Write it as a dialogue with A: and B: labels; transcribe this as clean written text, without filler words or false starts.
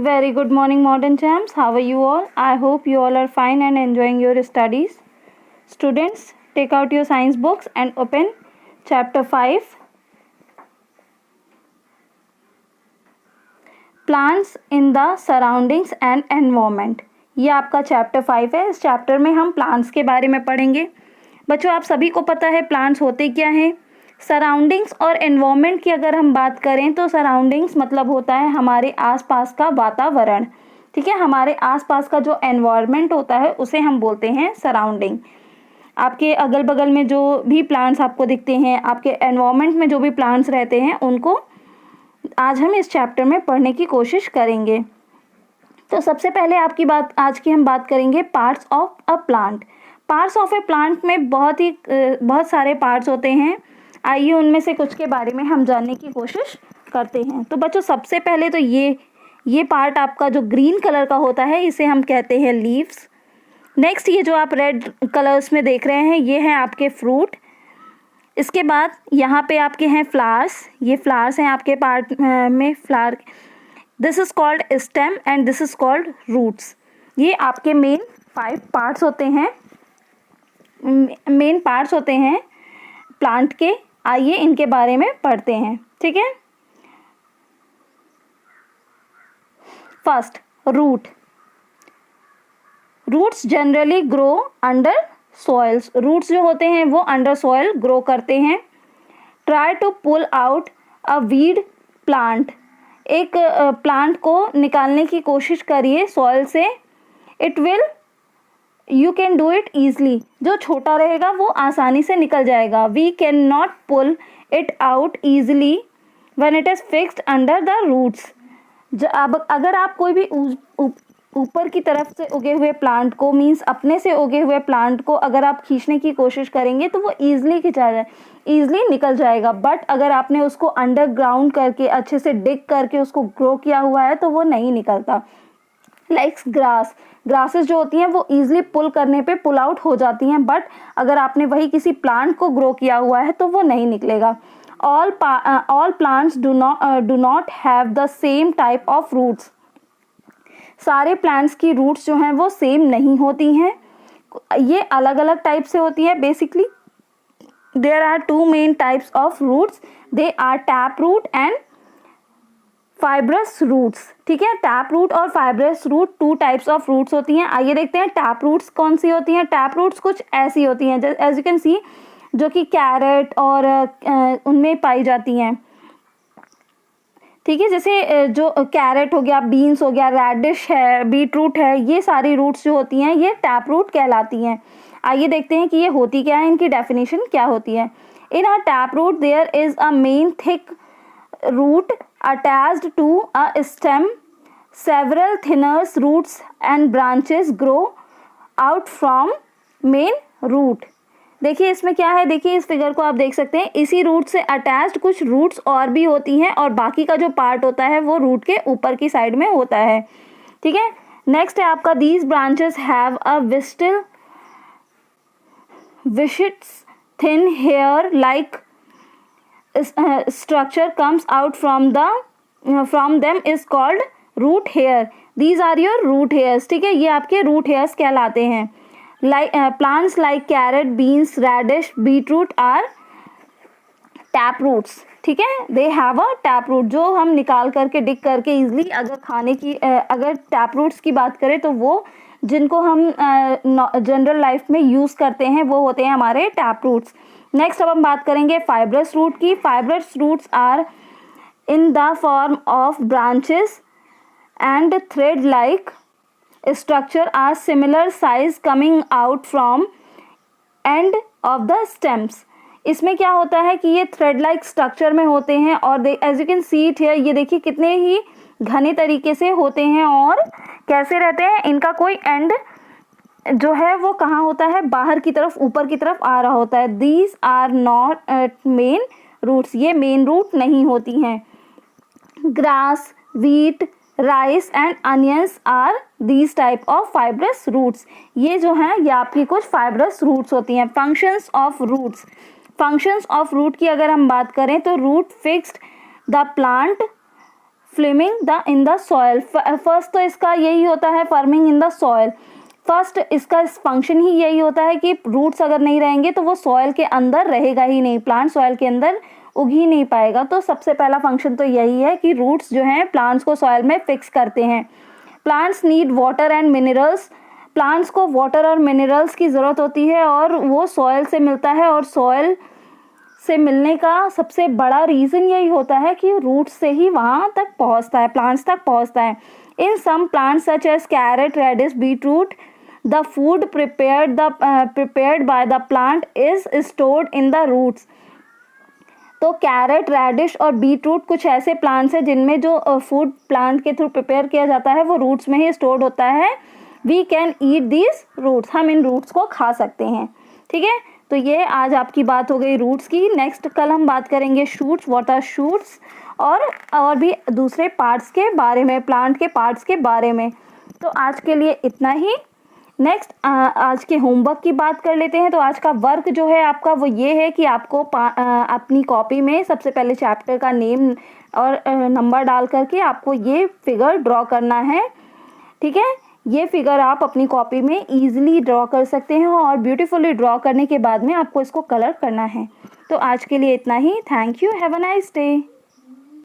A: Very good morning, modern champs. How are you all? I hope you all are fine and enjoying your studies. Students, take out your science books and open chapter 5. Plants in the surroundings and environment. ये आपका chapter 5 है. इस chapter में हम plants के बारे में पढ़ेंगे. बच्चों, आप सभी को पता है प्लांट्स होते क्या हैं. सराउंडिंग्स और एनवायरनमेंट की अगर हम बात करें तो सराउंडिंग्स मतलब होता है हमारे आसपास का वातावरण. ठीक है, हमारे आसपास का जो एनवायरनमेंट होता है उसे हम बोलते हैं सराउंडिंग. आपके अगल बगल में जो भी प्लांट्स आपको दिखते हैं, आपके एनवायरनमेंट में जो भी प्लांट्स रहते हैं, उनको आज हम इस चैप्टर में पढ़ने की कोशिश करेंगे. तो सबसे पहले आज की हम बात करेंगे parts of a plant. Parts of A plant में बहुत सारे पार्ट्स होते हैं. आइए उनमें से कुछ के बारे में हम जानने की कोशिश करते हैं. तो बच्चों, सबसे पहले तो ये पार्ट आपका जो ग्रीन कलर का होता है इसे हम कहते हैं लीव्स. नेक्स्ट, ये जो आप रेड कलर्स में देख रहे हैं ये हैं आपके फ्रूट. इसके बाद यहाँ पे आपके हैं फ्लावर्स. ये फ्लावर्स हैं आपके पार्ट में flower. This is called stem and this is called roots. ये आपके मेन पार्ट्स होते हैं प्लांट के. आइए इनके बारे में पढ़ते हैं. ठीक है. First, root. Roots generally grow under soils. Roots जो होते हैं वो अंडर सॉइल ग्रो करते हैं. Try to pull out a weed plant. एक प्लांट को निकालने की कोशिश करिए सॉइल से. You can do it easily. जो छोटा रहेगा वो आसानी से निकल जाएगा. We can not pull it out easily when it is fixed under the roots. अब अगर आप कोई भी ऊपर की तरफ से उगे हुए प्लांट को, मीन्स अपने से उगे हुए प्लांट को अगर आप खींचने की कोशिश करेंगे तो वो ईजिली निकल जाएगा. बट अगर आपने उसको अंडरग्राउंड करके अच्छे से डिग करके उसको ग्रो किया हुआ है तो वो नहीं निकलता. लाइक्स ग्रासेस जो होती हैं वो ईजिली पुल करने पे पुल आउट हो जाती हैं. बट अगर आपने वही किसी प्लांट को ग्रो किया हुआ है तो वो नहीं निकलेगा. All plants do not have the same type of roots. सारे प्लांट्स की रूट्स जो हैं वो सेम नहीं होती हैं. ये अलग अलग टाइप से होती है. Basically there are two main types of roots. They are tap root and fibrous roots. ठीक है, टैप रूट और fibrous root two types of roots होती हैं. आइए देखते हैं टैप रूट्स कौन सी होती हैं. टैप रूट्स कुछ ऐसी होती हैं एज यू कैन सी, जो कि कैरेट और उनमें पाई जाती हैं. ठीक है, जैसे जो कैरेट हो गया, बीन्स हो गया, रेडिश है, बीटरूट है, ये सारी रूट्स जो होती हैं ये टैप रूट कहलाती हैं. आइए देखते हैं कि ये होती क्या है, इनकी डेफिनेशन क्या होती है. In a tap root there is a main thick root attached to a stem. Several thinner roots and branches grow out from main root. देखिए इसमें क्या है, देखिए इस फिगर को आप देख सकते हैं. इसी रूट से अटैच्ड कुछ रूट्स और भी होती हैं और बाकी का जो पार्ट होता है वो रूट के ऊपर की साइड में होता है. ठीक है. नेक्स्ट है आपका these branches have a viscous thin hair like structure comes out from them is called root hair. These are your root hairs. ठीक है, ये आपके root hairs कहलाते हैं. Plants like carrot, beans, radish, beetroot are tap roots. ठीक है, they have a tap root. जो हम निकाल करके डिग करके इजिली अगर टैप रूट्स की बात करें तो वो जिनको हम जनरल लाइफ में यूज़ करते हैं वो होते हैं हमारे टैप रूट्स. नेक्स्ट अब हम बात करेंगे फाइब्रस रूट की. Fibrous roots are in the form of branches and thread like structure are similar size coming out from end of the stems. इसमें क्या होता है कि ये थ्रेड लाइक स्ट्रक्चर में होते हैं और as you can see it here, ये देखिए कितने ही घने तरीके से होते हैं और कैसे रहते हैं. इनका कोई एंड जो है वो कहाँ होता है, बाहर की तरफ, ऊपर की तरफ आ रहा होता है. These are not main roots. ये मेन रूट नहीं होती हैं. Grass, wheat, rice and onions are these type of fibrous roots. ये जो हैं ये आपकी कुछ फाइब्रस रूट्स होती हैं. Functions of roots. Functions of root की अगर हम बात करें तो root fixed the plant flaming the in the soil. First तो इसका यही होता है firming in the soil. First इसका फंक्शन ही यही होता है कि रूट्स अगर नहीं रहेंगे तो वो सॉयल के अंदर रहेगा ही नहीं, प्लांट सॉयल के अंदर उग ही नहीं पाएगा। तो सबसे पहला फंक्शन तो यही है कि रूट्स जो हैं प्लांट्स को सॉयल में फिक्स करते हैं। Plants need water and minerals. Plants को वाटर और मिनरल्स की ज़रूरत होती है और वो सॉयल से मिलता है, और सॉयल से मिलने का सबसे बड़ा रीज़न यही होता है कि रूट्स से ही वहाँ तक पहुँचता है, प्लांट्स तक पहुँचता है। In some plants such as carrot, radish, beetroot, the food prepared by the plant is stored in the roots। तो कैरेट, रेडिश और बीटरूट कुछ ऐसे प्लांट्स हैं जिनमें जो फूड प्लांट के थ्रू प्रिपेयर किया जाता है वो रूट्स में ही स्टोर्ड होता है। We can eat these roots, हम इन रूट्स को खा सकते हैं। ठीक है, तो ये आज आपकी बात हो गई रूट्स की। नेक्स्ट कल हम बात करेंगे शूट्स, व्हाट आर शूट्स, और भी दूसरे पार्ट्स के बारे में, प्लांट के पार्ट्स के बारे में। तो आज के लिए इतना ही। नेक्स्ट आज के होमवर्क की बात कर लेते हैं। तो आज का वर्क जो है आपका वो ये है कि आपको अपनी कॉपी में सबसे पहले चैप्टर का नेम और नंबर डाल करके आपको ये फिगर ड्रॉ करना है। ठीक है, ये फिगर आप अपनी कॉपी में ईजिली ड्रॉ कर सकते हैं और ब्यूटीफुली ड्रॉ करने के बाद में आपको इसको कलर करना है। तो आज के लिए इतना ही। Thank you, have a nice day.